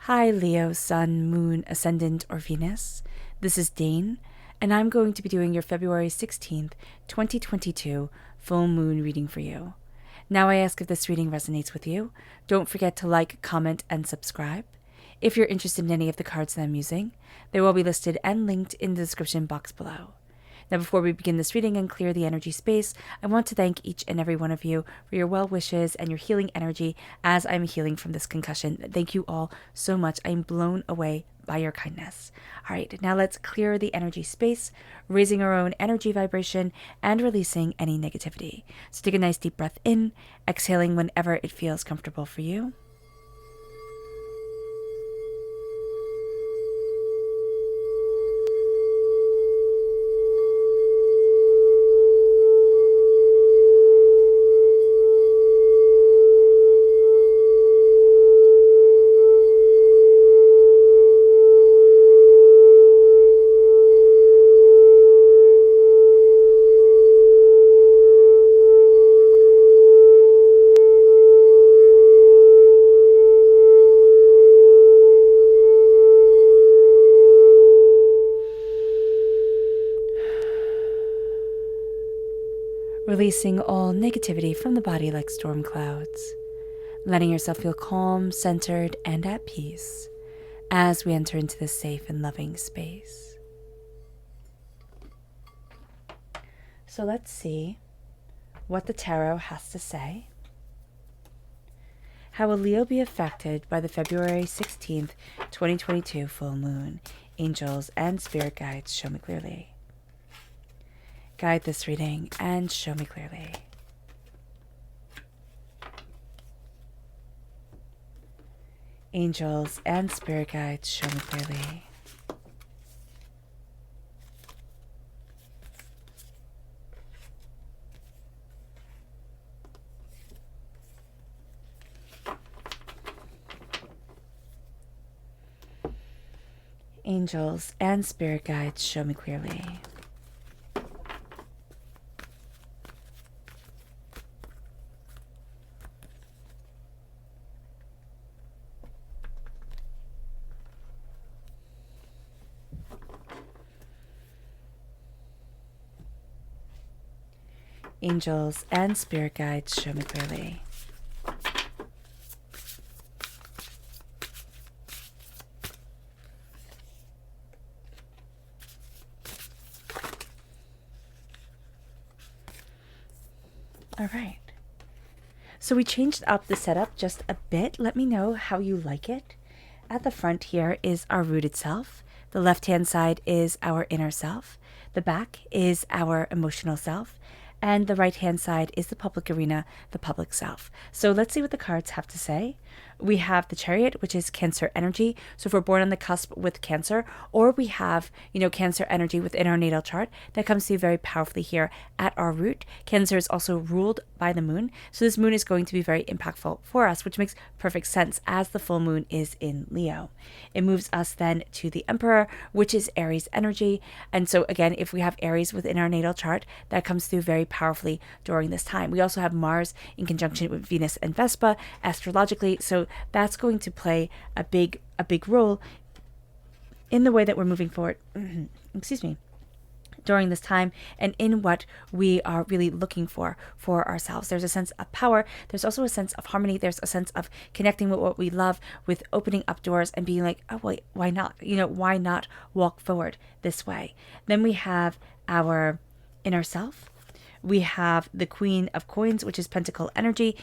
Hi Leo, Sun, Moon, Ascendant, or Venus. This is Dane, and I'm going to be doing your February 16th, 2022 full moon reading for you. Now I ask if this reading resonates with you. Don't forget to like, comment, and subscribe. If you're interested in any of the cards that I'm using, they will be listed and linked in the description box below. Now, before we begin this reading and clear the energy space, I want to thank each and every one of you for your well wishes and your healing energy as I'm healing from this concussion. Thank you all so much. I'm blown away by your kindness. All right, now let's clear the energy space, raising our own energy vibration and releasing any negativity. So take a nice deep breath in, exhaling whenever it feels comfortable for you. Releasing all negativity from the body like storm clouds, letting yourself feel calm, centered, and at peace as we enter into this safe and loving space. So let's see what the tarot has to say. How will Leo be affected by the February 16th, 2022 full moon? Angels and spirit guides, show me clearly. Guide this reading and show me clearly. Angels and spirit guides, show me clearly. Angels and spirit guides, show me clearly. Angels and spirit guides, show me clearly. All right. So we changed up the setup just a bit. Let me know how you like it. At the front here is our rooted self. The left-hand side is our inner self. The back is our emotional self. And the right-hand side is the public arena, the public self. So let's see what the cards have to say. We have the Chariot, which is Cancer energy. So if we're born on the cusp with Cancer, or we have, Cancer energy within our natal chart, that comes through very powerfully here at our root. Cancer is also ruled by the moon. So this moon is going to be very impactful for us, which makes perfect sense as the full moon is in Leo. It moves us then to the Emperor, which is Aries energy. And so again, if we have Aries within our natal chart, that comes through very powerfully during this time. We also have Mars in conjunction with Venus and Vespa astrologically, so that's going to play a big role in the way that we're moving forward. During this time and in what we are really looking for ourselves. There's a sense of power. There's also a sense of harmony. There's a sense of connecting with what we love, with opening up doors and being like, oh, wait, why not? Why not walk forward this way? Then we have our inner self. We have the Queen of Coins, which is Pentacle energy.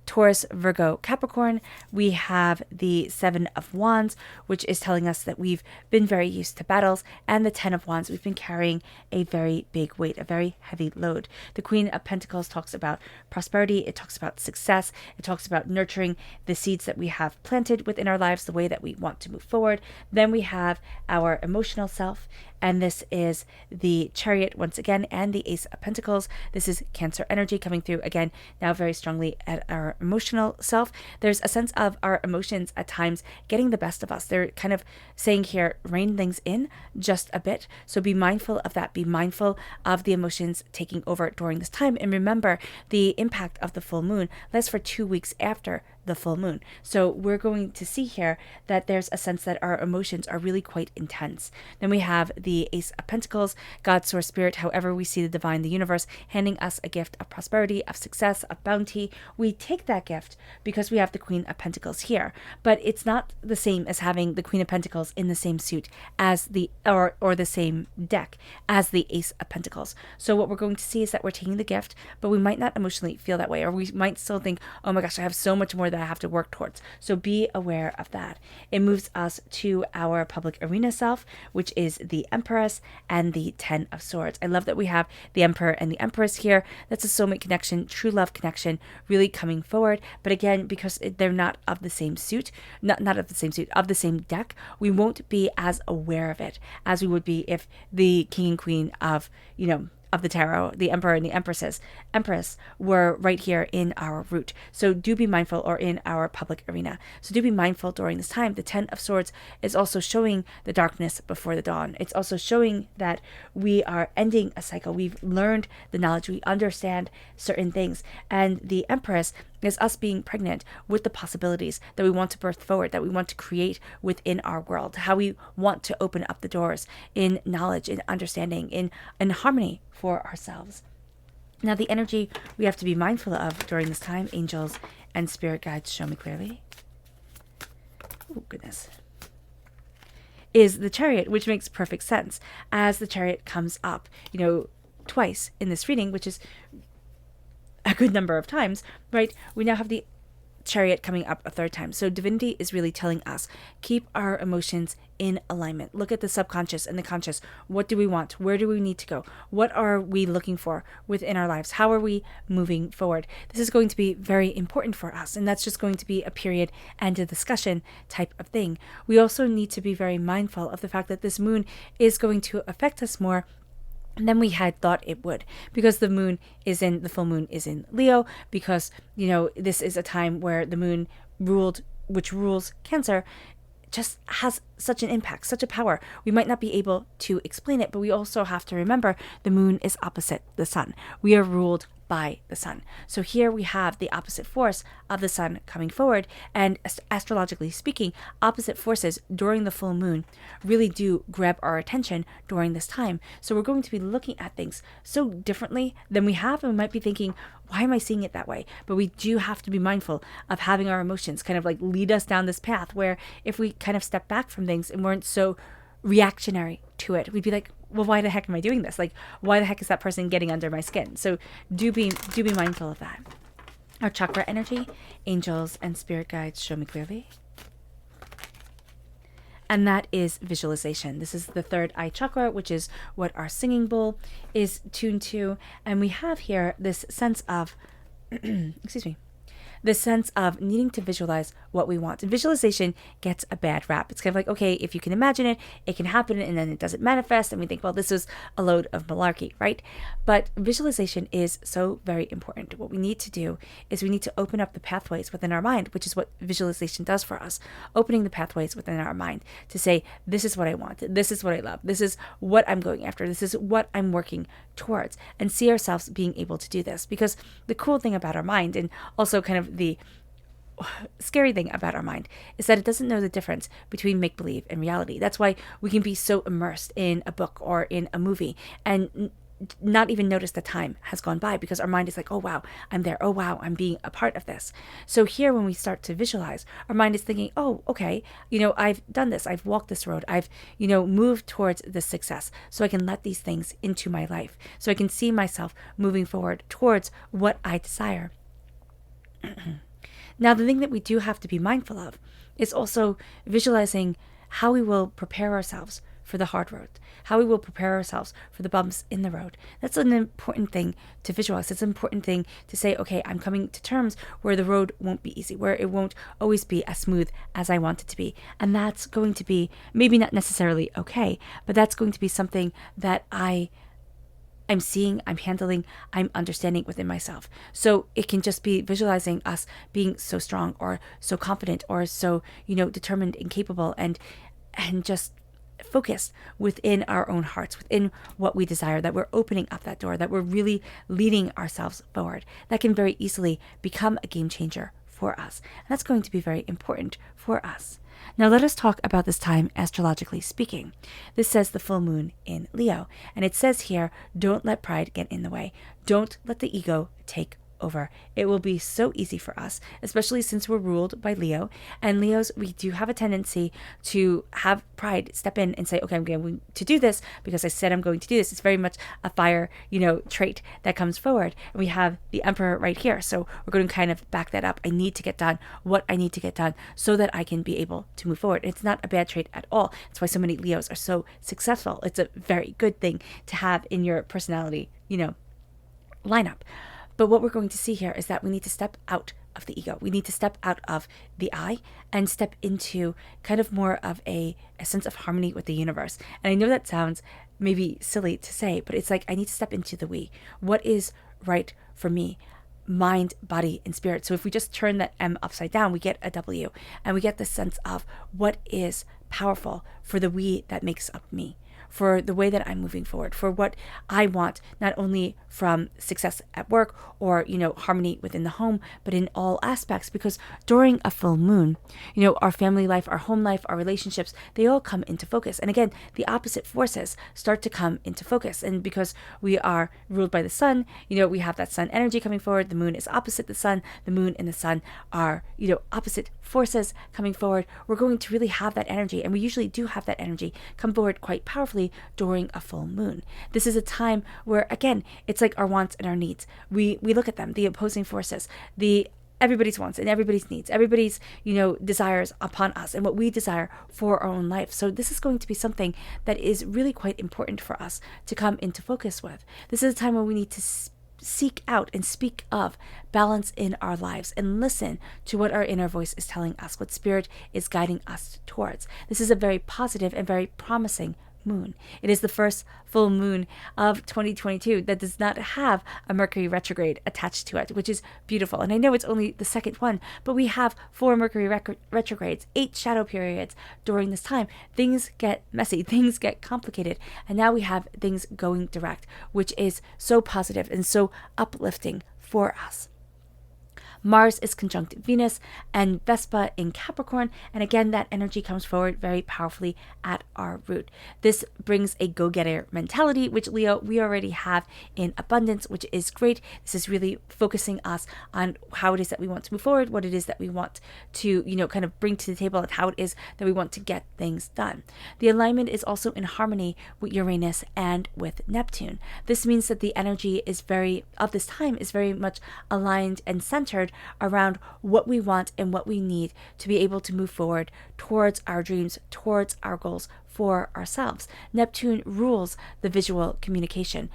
Taurus, Virgo, Capricorn. We have the Seven of Wands, which is telling us that we've been very used to battles, and the Ten of Wands, we've been carrying a very big weight, a very heavy load. The Queen of Pentacles talks about prosperity. It talks about success. It talks about nurturing the seeds that we have planted within our lives, the way that we want to move forward. Then we have our emotional self, and this is the Chariot once again, and the Ace of Pentacles. This is Cancer energy coming through again, now very strongly at our emotional self. There's a sense of our emotions at times getting the best of us. They're kind of saying here, rein things in just a bit. So be mindful of that. Be mindful of the emotions taking over during this time. And remember, the impact of the full moon lasts for 2 weeks after the full moon. So we're going to see here that there's a sense that our emotions are really quite intense. Then we have the Ace of Pentacles, God, Source, Spirit, however we see the divine, the universe, handing us a gift of prosperity, of success, of bounty. We take that gift because we have the Queen of Pentacles here, but it's not the same as having the Queen of Pentacles in the same suit as the, or the same deck as the Ace of Pentacles. So what we're going to see is that we're taking the gift, but we might not emotionally feel that way, or we might still think, oh my gosh, I have so much more that I have to work towards. So be aware of that. It moves us to our public arena self, which is the Empress and the Ten of Swords. I love that we have the Emperor and the Empress here. That's a soulmate connection, true love connection, really coming forward. But again, because they're not of the same suit, not of the same suit, of the same deck, we won't be as aware of it as we would be if the King and Queen of, of the tarot, the Emperor and the Empress were right here in our root. So do be mindful, or in our public arena. So do be mindful during this time. The Ten of Swords is also showing the darkness before the dawn. It's also showing that we are ending a cycle. We've learned the knowledge. We understand certain things. And the Empress is us being pregnant with the possibilities that we want to birth forward, that we want to create within our world, how we want to open up the doors in knowledge, in understanding, in harmony for ourselves. Now, the energy we have to be mindful of during this time, angels and spirit guides show me clearly. Oh, goodness. Is the Chariot, which makes perfect sense as the Chariot comes up, twice in this reading, which is a good number of times, right? We now have the Chariot coming up a third time. So divinity is really telling us, keep our emotions in alignment. Look at the subconscious and the conscious. What do we want? Where do we need to go? What are we looking for within our lives? How are we moving forward? This is going to be very important for us, and that's just going to be a period and a discussion type of thing. We also need to be very mindful of the fact that this moon is going to affect us more than we had thought it would, because the full moon is in Leo, because this is a time where the moon which rules Cancer, just has such an impact, such a power. We might not be able to explain it, but we also have to remember the moon is opposite the sun. We are ruled by the sun. So here we have the opposite force of the sun coming forward, and astrologically speaking, opposite forces during the full moon really do grab our attention during this time. So we're going to be looking at things so differently than we have, and we might be thinking, why am I seeing it that way? But we do have to be mindful of having our emotions kind of like lead us down this path, where if we kind of step back from things and weren't so reactionary to it, we'd be like, well, why the heck am I doing this? Like, why the heck is that person getting under my skin? So do be mindful of that. Our chakra energy, angels and spirit guides show me clearly. And that is visualization. This is the third eye chakra, which is what our singing bowl is tuned to. And we have here this sense of, excuse me, the sense of needing to visualize what we want. And visualization gets a bad rap. It's kind of like, okay, if you can imagine it, it can happen, and then it doesn't manifest, and we think, well, this is a load of malarkey, right? But visualization is so very important. What we need to do is we need to open up the pathways within our mind, which is what visualization does for us. Opening the pathways within our mind to say, this is what I want, this is what I love, this is what I'm going after, this is what I'm working towards, and see ourselves being able to do this. Because the cool thing about our mind, and also kind of the scary thing about our mind, is that it doesn't know the difference between make-believe and reality. That's why we can be so immersed in a book or in a movie and not even notice the time has gone by, because our mind is like, oh wow, I'm there, oh wow, I'm being a part of this. So here, when we start to visualize, our mind is thinking, oh, okay, I've done this, I've walked this road, I've moved towards this success, so I can let these things into my life, so I can see myself moving forward towards what I desire. Now, the thing that we do have to be mindful of is also visualizing how we will prepare ourselves for the hard road, how we will prepare ourselves for the bumps in the road. That's an important thing to visualize. It's an important thing to say, okay, I'm coming to terms where the road won't be easy, where it won't always be as smooth as I want it to be. And that's going to be maybe not necessarily okay, but that's going to be something that I'm seeing, I'm handling, I'm understanding within myself. So it can just be visualizing us being so strong or so confident or so, determined and capable and just focused within our own hearts, within what we desire, that we're opening up that door, that we're really leading ourselves forward. That can very easily become a game changer for us. And that's going to be very important for us. Now let us talk about this time astrologically speaking. This says the full moon in Leo. And it says here, don't let pride get in the way. Don't let the ego take over. It will be so easy for us, especially since we're ruled by Leo. And Leos, we do have a tendency to have pride step in and say, okay, I'm going to do this because I said I'm going to do this. It's very much a fire, trait that comes forward. And we have the Emperor right here. So we're going to kind of back that up. I need to get done what I need to get done so that I can be able to move forward. It's not a bad trait at all. That's why so many Leos are so successful. It's a very good thing to have in your personality, lineup. But what we're going to see here is that we need to step out of the ego. We need to step out of the I and step into kind of more of a sense of harmony with the universe. And I know that sounds maybe silly to say, but it's like I need to step into the we. What is right for me? Mind, body, and spirit. So if we just turn that M upside down, we get a W. And we get the sense of what is powerful for the we that makes up me, for the way that I'm moving forward, for what I want, not only from success at work or, harmony within the home, but in all aspects. Because during a full moon, our family life, our home life, our relationships, they all come into focus. And again, the opposite forces start to come into focus. And because we are ruled by the sun, we have that sun energy coming forward. The moon is opposite the sun. The moon and the sun are, opposite forces coming forward. We're going to really have that energy. And we usually do have that energy come forward quite powerfully during a full moon. This is a time where, again, it's like our wants and our needs. We look at them, the opposing forces, everybody's wants and everybody's needs, everybody's, desires upon us and what we desire for our own life. So this is going to be something that is really quite important for us to come into focus with. This is a time when we need to seek out and speak of balance in our lives and listen to what our inner voice is telling us, what spirit is guiding us towards. This is a very positive and very promising moon. It is the first full moon of 2022 that does not have a Mercury retrograde attached to it, which is beautiful. And I know it's only the second one, but we have 4 Mercury retrogrades, 8 shadow periods during this time. Things get messy, things get complicated, and now we have things going direct, which is so positive and so uplifting for us. Mars is conjunct Venus and Vespa in Capricorn. And again, that energy comes forward very powerfully at our root. This brings a go-getter mentality, which Leo, we already have in abundance, which is great. This is really focusing us on how it is that we want to move forward, what it is that we want to, kind of bring to the table, and how it is that we want to get things done. The alignment is also in harmony with Uranus and with Neptune. This means that the energy of this time is very much aligned and centered around what we want and what we need to be able to move forward towards our dreams, towards our goals for ourselves. Neptune rules visual communication,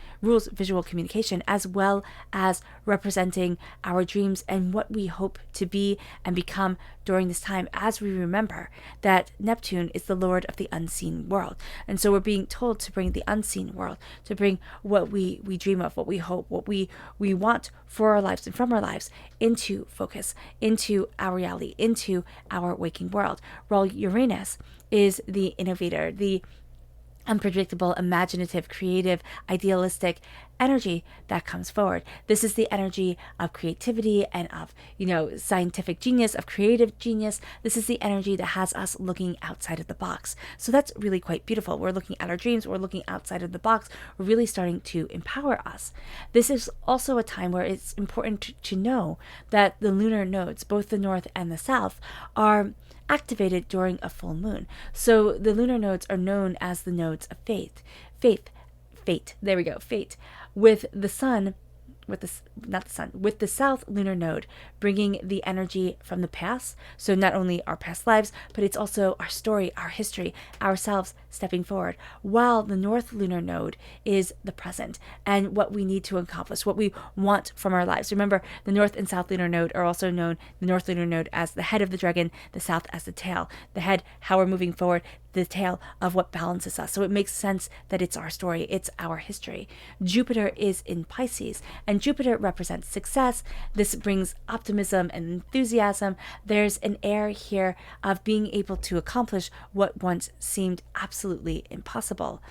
as well as representing our dreams and what we hope to be and become during this time, as we remember that Neptune is the Lord of the unseen world. And so we're being told to bring the unseen world, to bring what we dream of, what we hope, what we want for our lives and from our lives into focus, into our reality, into our waking world. While Uranus is the innovator, the unpredictable, imaginative, creative, idealistic energy that comes forward. This is the energy of creativity and of, scientific genius, of creative genius. This is the energy that has us looking outside of the box. So that's really quite beautiful. We're looking at our dreams. We're looking outside of the box. We're really starting to empower us. This is also a time where it's important to know that the lunar nodes, both the north and the south, are activated during a full moon. So the lunar nodes are known as the nodes of fate. There we go, fate. With the sun, with the south lunar node bringing the energy from the past. So not only our past lives, but it's also our story, our history, ourselves stepping forward. While the north lunar node is the present and what we need to accomplish, what we want from our lives. Remember, the north and south lunar node are also known, the north lunar node as the head of the dragon, the south as the tail. The head, how we're moving forward, the tail of what balances us. So it makes sense that it's our story, it's our history. Jupiter is in Pisces, and Jupiter represents success. This brings optimism and enthusiasm. There's an air here of being able to accomplish what once seemed absolutely impossible.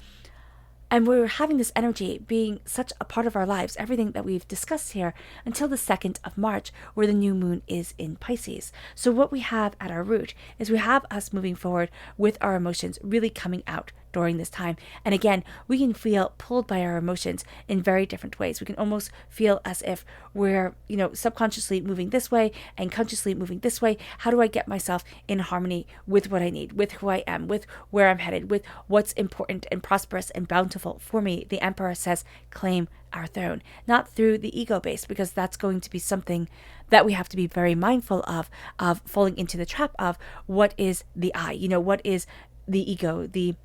And we're having this energy being such a part of our lives, everything that we've discussed here, until the 2nd of March, where the new moon is in Pisces. So what we have at our root is we have us moving forward with our emotions really coming out during this time. And again, we can feel pulled by our emotions in very different ways. We can almost feel as if we're, subconsciously moving this way and consciously moving this way. How do I get myself in harmony with what I need, with who I am, with where I'm headed, with what's important and prosperous and bountiful for me? The Emperor says, claim our throne, not through the ego base, because that's going to be something that we have to be very mindful of falling into the trap of what is the I, what is the ego, the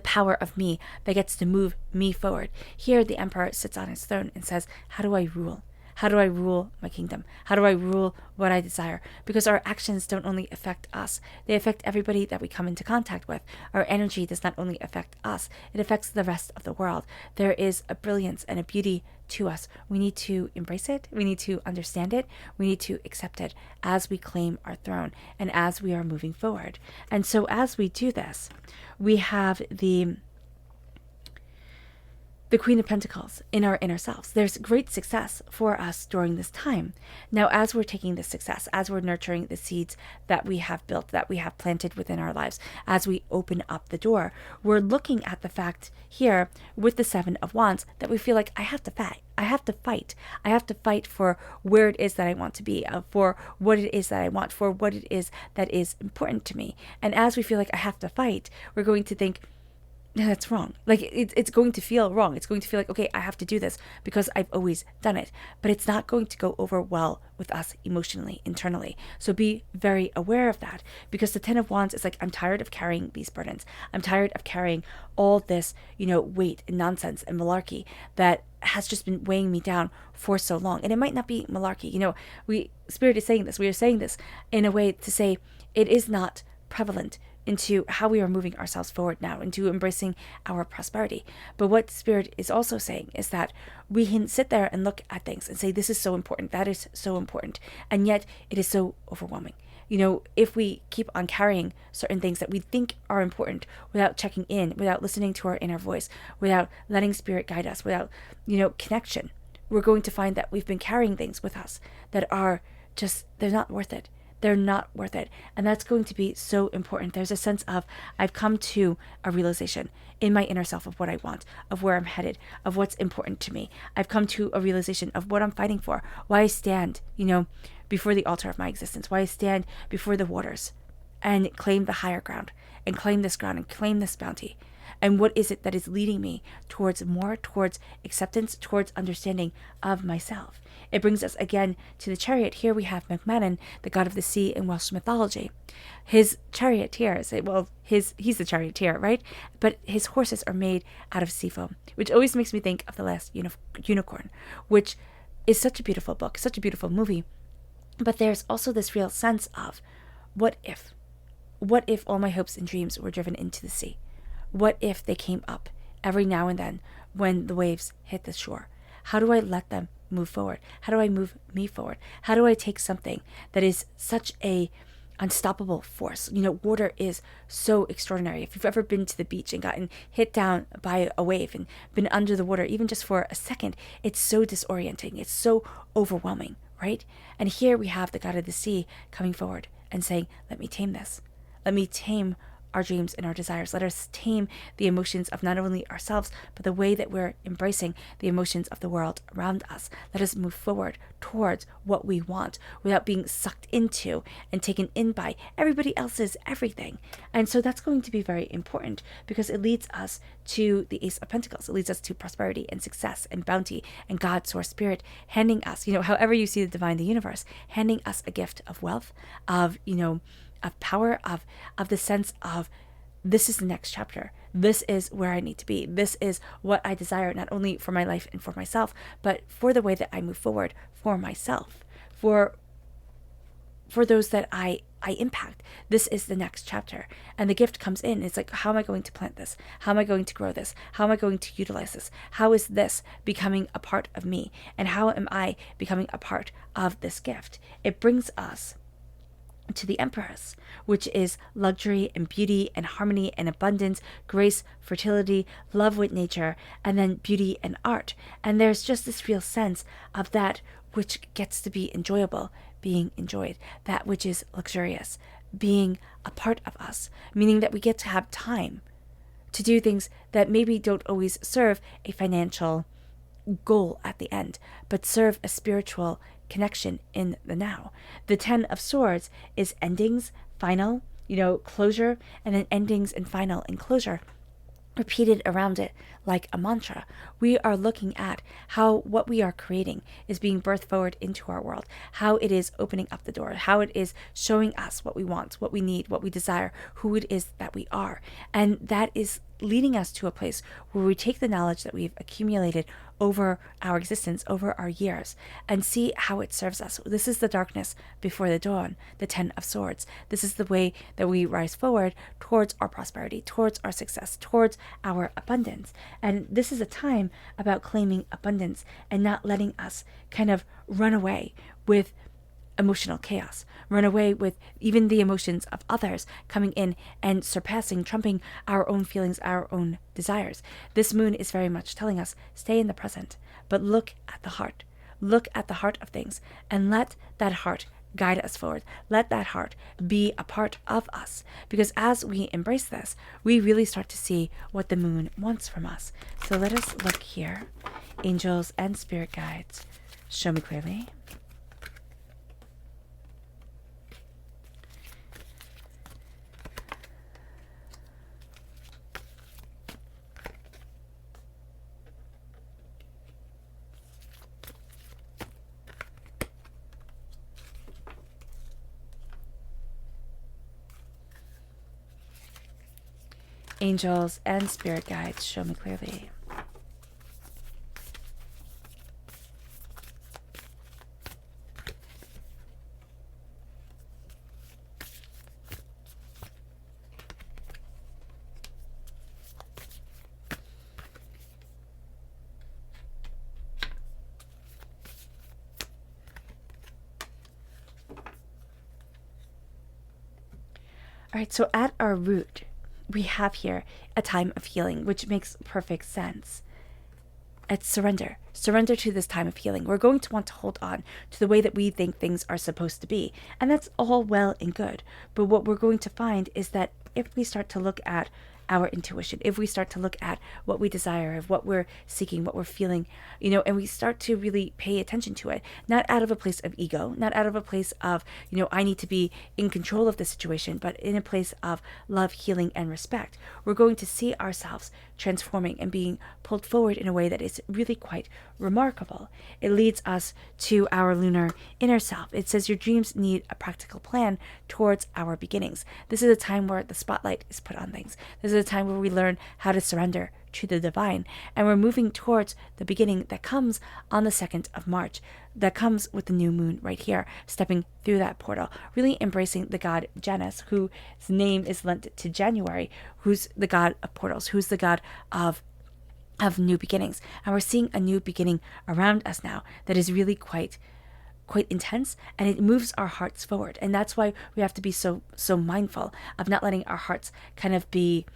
power of me that gets to move me forward. Here, the Emperor sits on his throne and says, how do I rule? How do I rule my kingdom? How do I rule what I desire? Because our actions don't only affect us, they affect everybody that we come into contact with. Our energy does not only affect us, it affects the rest of the world. There is a brilliance and a beauty to us. We need to embrace it. We need to understand it. We need to accept it as we claim our throne and as we are moving forward. And so as we do this, we have the Queen of Pentacles in our inner selves. There's great success for us during this time. Now, as we're taking this success, as we're nurturing the seeds that we have built, that we have planted within our lives, as we open up the door, we're looking at the fact here with the 7 of Wands that we feel like I have to fight. I have to fight. I have to fight for where it is that I want to be, for what it is that I want, for what it is that is important to me. And as we feel like I have to fight, we're going to think, no, that's wrong. Like it's going to feel wrong. It's going to feel like, okay, I have to do this because I've always done it. But it's not going to go over well with us emotionally, internally. So be very aware of that, because the 10 of Wands is like, I'm tired of carrying these burdens. I'm tired of carrying all this, weight and nonsense and malarkey that has just been weighing me down for so long. And it might not be malarkey. Spirit is saying this. We are saying this in a way to say it is not prevalent into how we are moving ourselves forward now, into embracing our prosperity. But what Spirit is also saying is that we can sit there and look at things and say, this is so important, that is so important, and yet it is so overwhelming. If we keep on carrying certain things that we think are important without checking in, without listening to our inner voice, without letting Spirit guide us, without, connection, we're going to find that we've been carrying things with us that are just, they're not worth it. They're not worth it. And that's going to be so important. There's a sense of, I've come to a realization in my inner self of what I want, of where I'm headed, of what's important to me. I've come to a realization of what I'm fighting for, why I stand, before the altar of my existence, why I stand before the waters and claim the higher ground and claim this ground and claim this bounty. And what is it that is leading me towards more, towards acceptance, towards understanding of myself? It brings us again to the Chariot. Here we have McMahon, the god of the sea in Welsh mythology. His charioteers, he's the charioteer, right? But his horses are made out of sea foam, which always makes me think of The Last Unicorn, which is such a beautiful book, such a beautiful movie. But there's also this real sense of, what if? What if all my hopes and dreams were driven into the sea? What if they came up every now and then when the waves hit the shore? How do I let them move forward? How do I move me forward? How do I take something that is such a unstoppable force? Water is so extraordinary. If you've ever been to the beach and gotten hit down by a wave and been under the water, even just for a second, it's so disorienting. It's so overwhelming, right? And here we have the god of the sea coming forward and saying, let me tame this. Let me tame our dreams and our desires. Let us tame the emotions of not only ourselves, but the way that we're embracing the emotions of the world around us. Let us move forward towards what we want without being sucked into and taken in by everybody else's everything. And so that's going to be very important, because it leads us to the Ace of Pentacles. It leads us to prosperity and success and bounty and God, Source, Spirit, handing us, however you see the divine, the universe, handing us a gift of wealth, of power, of the sense of, this is the next chapter. This is where I need to be. This is what I desire, not only for my life and for myself, but for the way that I move forward for myself, for those that I impact. This is the next chapter. And the gift comes in. It's like, how am I going to plant this? How am I going to grow this? How am I going to utilize this? How is this becoming a part of me? And how am I becoming a part of this gift? It brings us to the Empress, which is luxury and beauty and harmony and abundance, grace, fertility, love with nature, and then beauty and art. And there's just this real sense of that which gets to be enjoyable being enjoyed, that which is luxurious being a part of us, meaning that we get to have time to do things that maybe don't always serve a financial goal at the end, but serve a spiritual connection in the now. The 10 of Swords is endings, final, closure, and then endings and final and closure repeated around it like a mantra. We are looking at how what we are creating is being birthed forward into our world, how it is opening up the door, how it is showing us what we want, what we need, what we desire, who it is that we are. And that is leading us to a place where we take the knowledge that we've accumulated over our existence, over our years, and see how it serves us. This is the darkness before the dawn, the 10 of Swords. This is the way that we rise forward towards our prosperity, towards our success, towards our abundance. And this is a time about claiming abundance and not letting us kind of run away with emotional chaos, run away with even the emotions of others coming in and surpassing, trumping our own feelings, our own desires. This moon is very much telling us, stay in the present, but look at the heart. Look at the heart of things and let that heart guide us forward. Let that heart be a part of us. Because as we embrace this, we really start to see what the moon wants from us. So let us look here. Angels and spirit guides, show me clearly. Angels and spirit guides, show me clearly. All right, so at our root, we have here a time of healing, which makes perfect sense. It's surrender. Surrender to this time of healing. We're going to want to hold on to the way that we think things are supposed to be. And that's all well and good. But what we're going to find is that if we start to look at our intuition, if we start to look at what we desire, of what we're seeking, what we're feeling, and we start to really pay attention to it, not out of a place of ego, not out of a place of, I need to be in control of the situation, but in a place of love, healing, and respect, we're going to see ourselves transforming and being pulled forward in a way that is really quite remarkable. It leads us to our lunar inner self. It says your dreams need a practical plan towards our beginnings. This is a time where the spotlight is put on things. This is a time where we learn how to surrender to the divine. And we're moving towards the beginning that comes on the 2nd of March, that comes with the new moon right here, stepping through that portal, really embracing the god Janus, whose name is lent to January, who's the god of portals, who's the god of new beginnings. And we're seeing a new beginning around us now that is really quite intense, and it moves our hearts forward. And that's why we have to be so mindful of not letting our hearts kind of be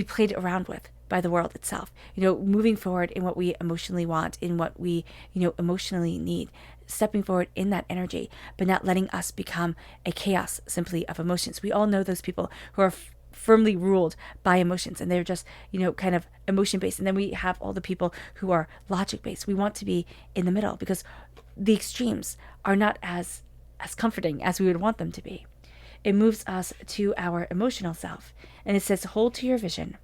played around with by the world itself, moving forward in what we emotionally want, in what we, emotionally need, stepping forward in that energy, but not letting us become a chaos simply of emotions. We all know those people who are firmly ruled by emotions, and they're just, kind of emotion based. And then we have all the people who are logic based. We want to be in the middle, because the extremes are not as comforting as we would want them to be. It moves us to our emotional self. And it says, hold to your vision.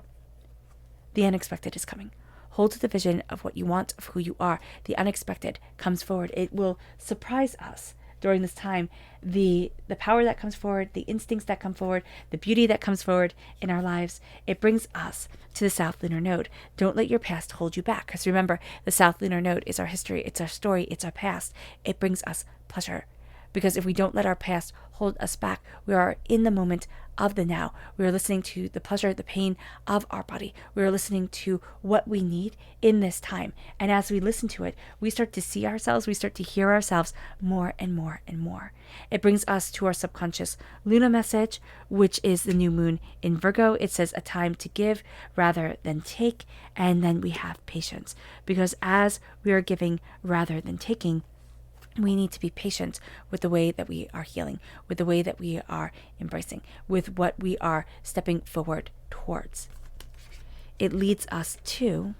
The unexpected is coming. Hold to the vision of what you want, of who you are. The unexpected comes forward. It will surprise us during this time. The power that comes forward, the instincts that come forward, the beauty that comes forward in our lives, it brings us to the South Lunar Node. Don't let your past hold you back. Because remember, the South Lunar Node is our history. It's our story. It's our past. It brings us pleasure, Because if we don't let our past hold us back, we are in the moment of the now. We are listening to the pleasure, the pain of our body. We are listening to what we need in this time. And as we listen to it, we start to see ourselves, we start to hear ourselves more and more and more. It brings us to our subconscious Luna message, which is the new moon in Virgo. It says a time to give rather than take. And then we have patience, because as we are giving rather than taking, we need to be patient with the way that we are healing, with the way that we are embracing, with what we are stepping forward towards. It leads us to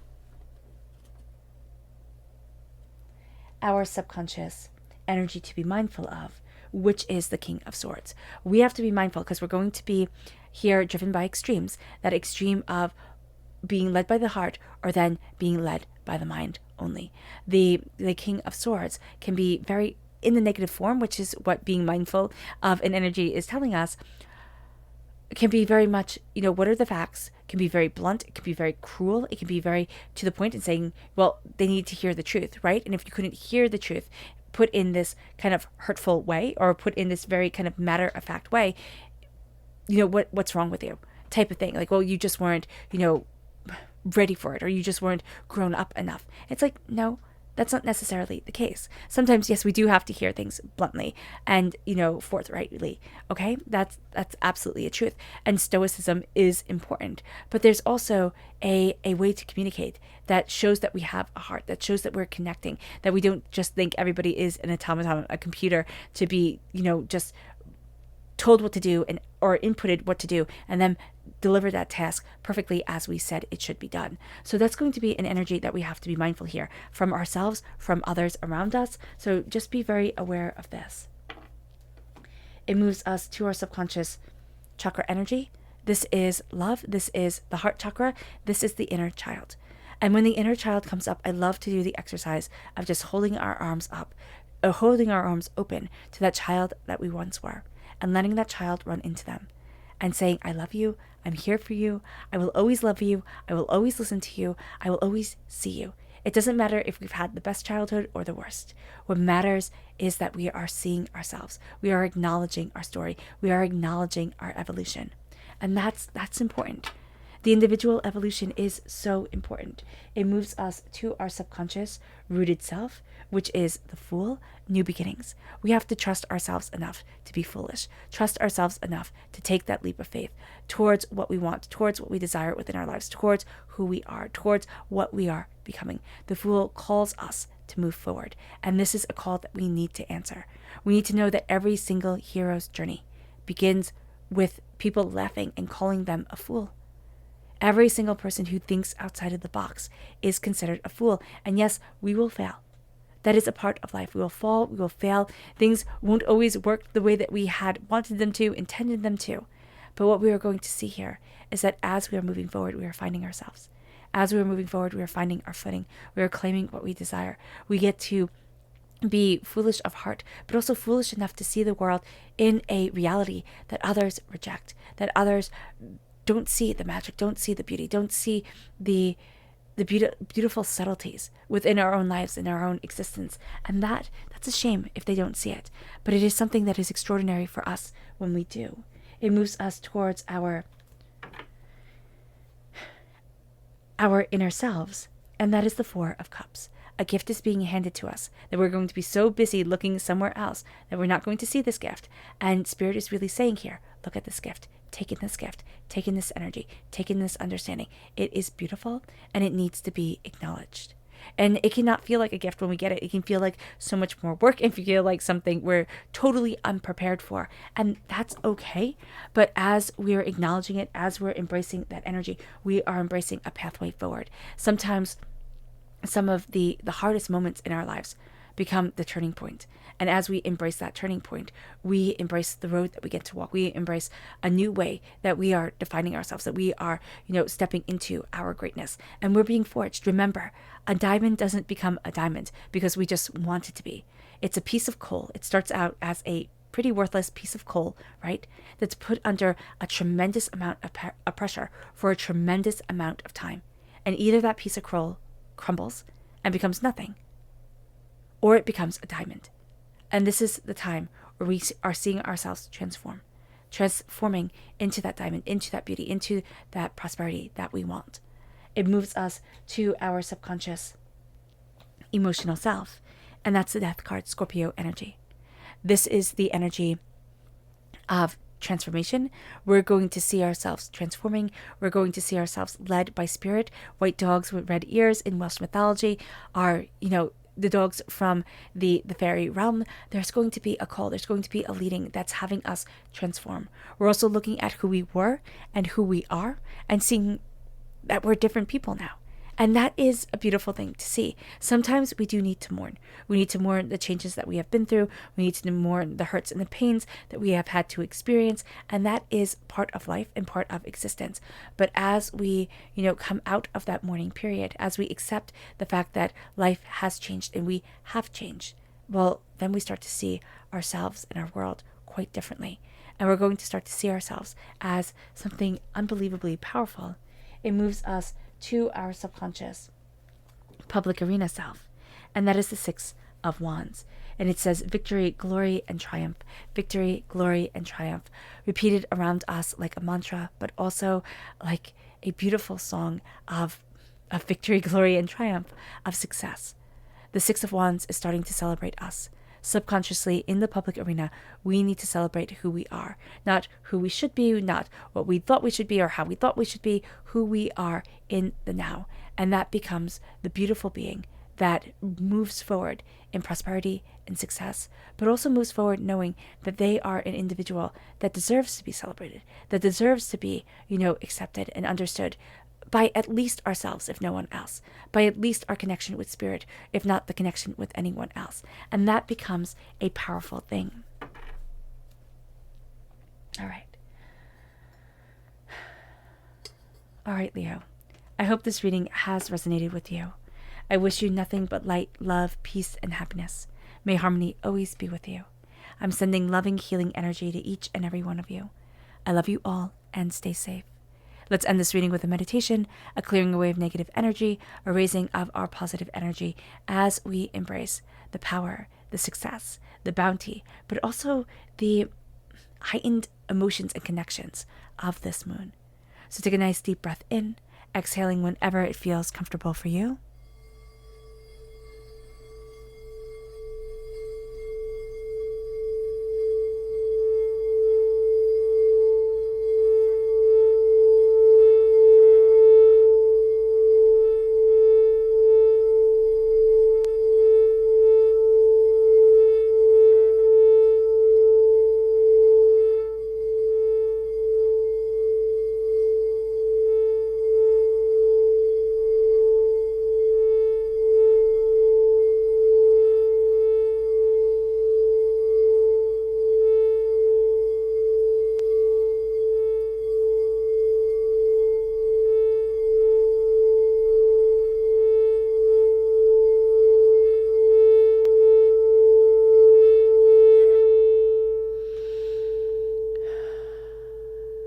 our subconscious energy to be mindful of, which is the King of Swords. We have to be mindful because we're going to be here driven by extremes, that extreme of being led by the heart or then being led by the mind only. The King of Swords can be very in the negative form, which is what being mindful of an energy is telling us. It can be very much, what are the facts? It can be very blunt. It can be very cruel. It can be very to the point in saying, well, they need to hear the truth, right? And if you couldn't hear the truth, put in this kind of hurtful way or put in this very kind of matter-of-fact way, what's wrong with you type of thing. Like, well, you just weren't, ready for it, or you just weren't grown up enough. It's like, no, that's not necessarily the case. Sometimes, yes, we do have to hear things bluntly and, forthrightly. Okay, that's absolutely a truth. And stoicism is important. But there's also a way to communicate that shows that we have a heart, that shows that we're connecting, that we don't just think everybody is an automaton, a computer to be, just told what to do or inputted what to do and then deliver that task perfectly as we said it should be done. So that's going to be an energy that we have to be mindful here from ourselves, from others around us. So just be very aware of this. It moves us to our subconscious chakra energy. This is love. This is the heart chakra. This is the inner child. And when the inner child comes up, I love to do the exercise of just holding our arms up, or holding our arms open to that child that we once were, and letting that child run into them and saying, I love you. I'm here for you. I will always love you. I will always listen to you. I will always see you. It doesn't matter if we've had the best childhood or the worst. What matters is that we are seeing ourselves. We are acknowledging our story. We are acknowledging our evolution. And that's important. The individual evolution is so important. It moves us to our subconscious rooted self, which is the Fool, new beginnings. We have to trust ourselves enough to be foolish. Trust ourselves enough to take that leap of faith towards what we want, towards what we desire within our lives, towards who we are, towards what we are becoming. The Fool calls us to move forward. And this is a call that we need to answer. We need to know that every single hero's journey begins with people laughing and calling them a fool. Every single person who thinks outside of the box is considered a fool. And yes, we will fail. That is a part of life. We will fall, we will fail. Things won't always work the way that we had wanted them to, intended them to. But what we are going to see here is that as we are moving forward, we are finding ourselves. As we are moving forward, we are finding our footing. We are claiming what we desire. We get to be foolish of heart, but also foolish enough to see the world in a reality that others reject, that others don't see the magic, don't see the beauty, don't see the beautiful subtleties within our own lives, in our own existence. And that's a shame if they don't see it. But it is something that is extraordinary for us when we do. It moves us towards our inner selves, and that is the Four of Cups. A gift is being handed to us, that we're going to be so busy looking somewhere else that we're not going to see this gift. And Spirit is really saying here, look at this gift. Take in this gift, take in this energy, take in this understanding. It is beautiful and it needs to be acknowledged. And it cannot feel like a gift when we get it. It can feel like so much more work and feel like something we're totally unprepared for. And that's okay. But as we're acknowledging it, as we're embracing that energy, we are embracing a pathway forward. Sometimes some of the hardest moments in our lives become the turning point. And as we embrace that turning point, we embrace the road that we get to walk. We embrace a new way that we are defining ourselves, that we are, stepping into our greatness. And we're being forged. Remember, a diamond doesn't become a diamond because we just want it to be. It's a piece of coal. It starts out as a pretty worthless piece of coal, right? That's put under a tremendous amount of pressure for a tremendous amount of time. And either that piece of coal crumbles and becomes nothing, or it becomes a diamond. And this is the time where we are seeing ourselves transforming into that diamond, into that beauty, into that prosperity that we want. It moves us to our subconscious emotional self, and that's the death card, Scorpio energy. This is the energy of transformation. We're going to see ourselves transforming. We're going to see ourselves led by spirit. White dogs with red ears in Welsh mythology are, the dogs from the fairy realm. There's going to be a call. There's going to be a leading that's having us transform. We're also looking at who we were and who we are and seeing that we're different people now. And that is a beautiful thing to see. Sometimes we do need to mourn. We need to mourn the changes that we have been through. We need to mourn the hurts and the pains that we have had to experience. And that is part of life and part of existence. But as we, come out of that mourning period, as we accept the fact that life has changed and we have changed, well, then we start to see ourselves and our world quite differently. And we're going to start to see ourselves as something unbelievably powerful. It moves us to our subconscious public arena self, and that is the Six of Wands. And it says victory, glory, and triumph. Victory, glory, and triumph, repeated around us like a mantra, but also like a beautiful song of victory, glory, and triumph, of success. The Six of Wands is starting to celebrate us. Subconsciously, in the public arena, we need to celebrate who we are. Not who we should be, not what we thought we should be or how we thought we should be, who we are in the now. And that becomes the beautiful being that moves forward in prosperity and success, but also moves forward knowing that they are an individual that deserves to be celebrated, that deserves to be, accepted and understood by at least ourselves, if no one else, by at least our connection with spirit, if not the connection with anyone else. And that becomes a powerful thing. All right, Leo. I hope this reading has resonated with you. I wish you nothing but light, love, peace, and happiness. May harmony always be with you. I'm sending loving, healing energy to each and every one of you. I love you all, and stay safe. Let's end this reading with a meditation, a clearing away of negative energy, a raising of our positive energy as we embrace the power, the success, the bounty, but also the heightened emotions and connections of this moon. So take a nice deep breath in, exhaling whenever it feels comfortable for you.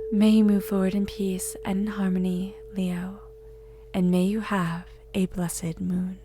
May you move forward in peace and in harmony, Leo, and may you have a blessed moon.